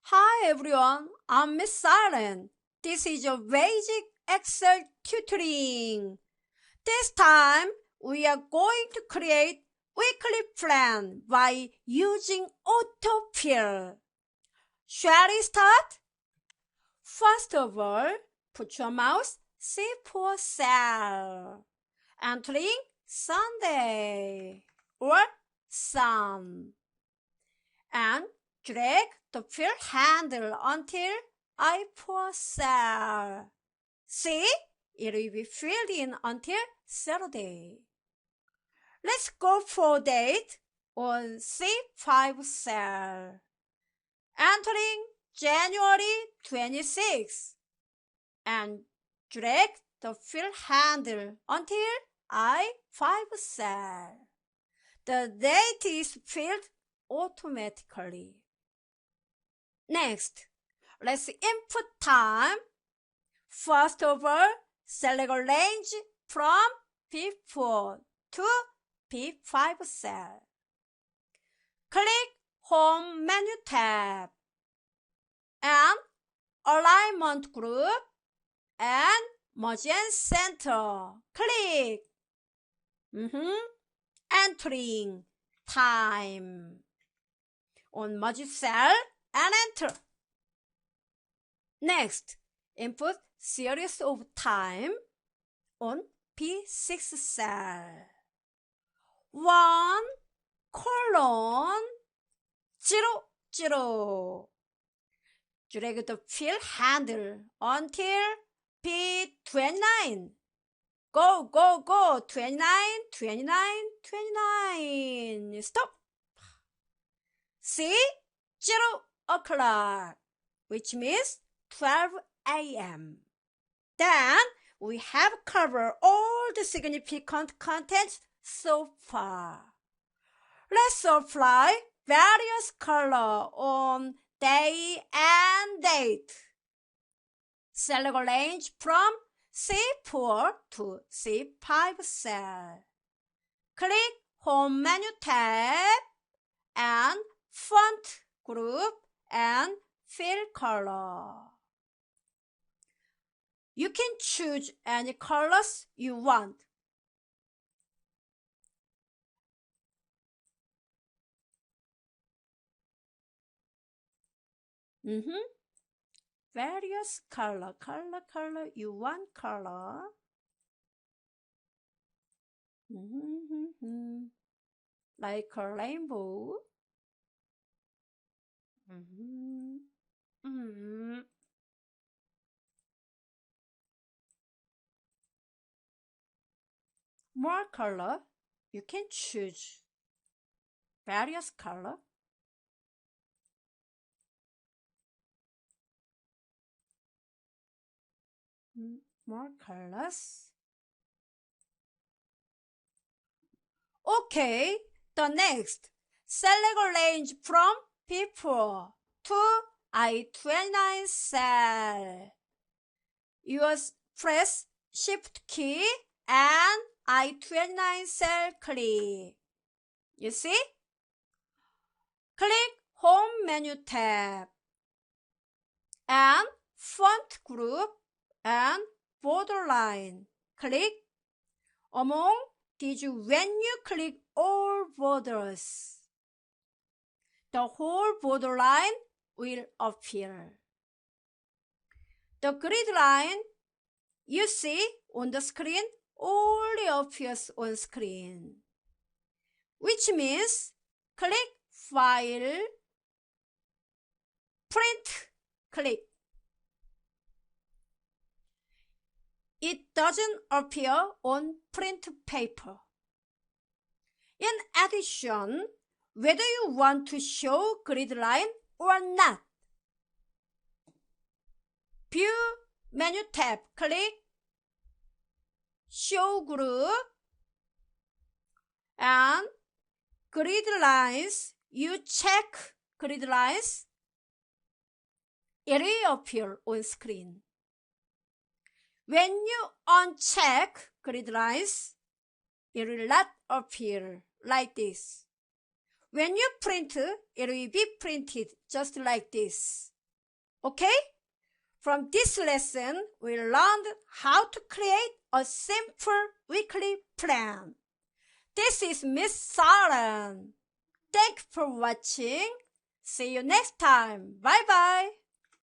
Hi everyone, I'm Miss Siren. This is your basic Excel tutoring. This time we are going to create weekly plan by using autofill. Shall we start? First of all, put your mouse C4 cell, entering Sunday or Sun, and drag the fill handle until I4 cell. See, it will be filled in until Saturday. Let's go for date on C5 cell, entering January 26, and drag the fill handle until I5 cell. The date is filled automatically. Next, let's input time. First of all, select a range from P4 to P5 cell. Click Home menu tab and Alignment Group and Merge and Center. Click. Entering time on merge cell and enter. Next, input series of time on P6 cell. 1, 0, 0. Drag the fill handle until P29. Go, 29, 29, 29. Stop. See? 0 o'clock, which means 12 a.m. Then we have covered all the significant contents so far. Let's apply various color on day and date. Select a range from C4 to C5 cell. Click Home menu tab and Font Group and Fill Color. You can choose any colors you want. Various color, you want color. Like a rainbow. More color, you can choose various color. More colors. Okay, the next, select a range from P4 to I29 cell. You press Shift key and I29 cell click. You see? Click Home menu tab and Font Group and Borderline. Click among these when you click all borders. The whole borderline will appear. The grid line you see on the screen only appears on screen, which means click File, Print, click. It doesn't appear on print paper. In addition, whether you want to show grid line or not, View menu tab, click Show Group and Grid Lines. You check grid lines, it will appear on screen. When you uncheck grid lines, it will not appear like this. When you print, it will be printed just like this. Okay? From this lesson, we learned how to create a simple weekly plan. This is Miss Saren. Thanks for watching. See you next time. Bye-bye.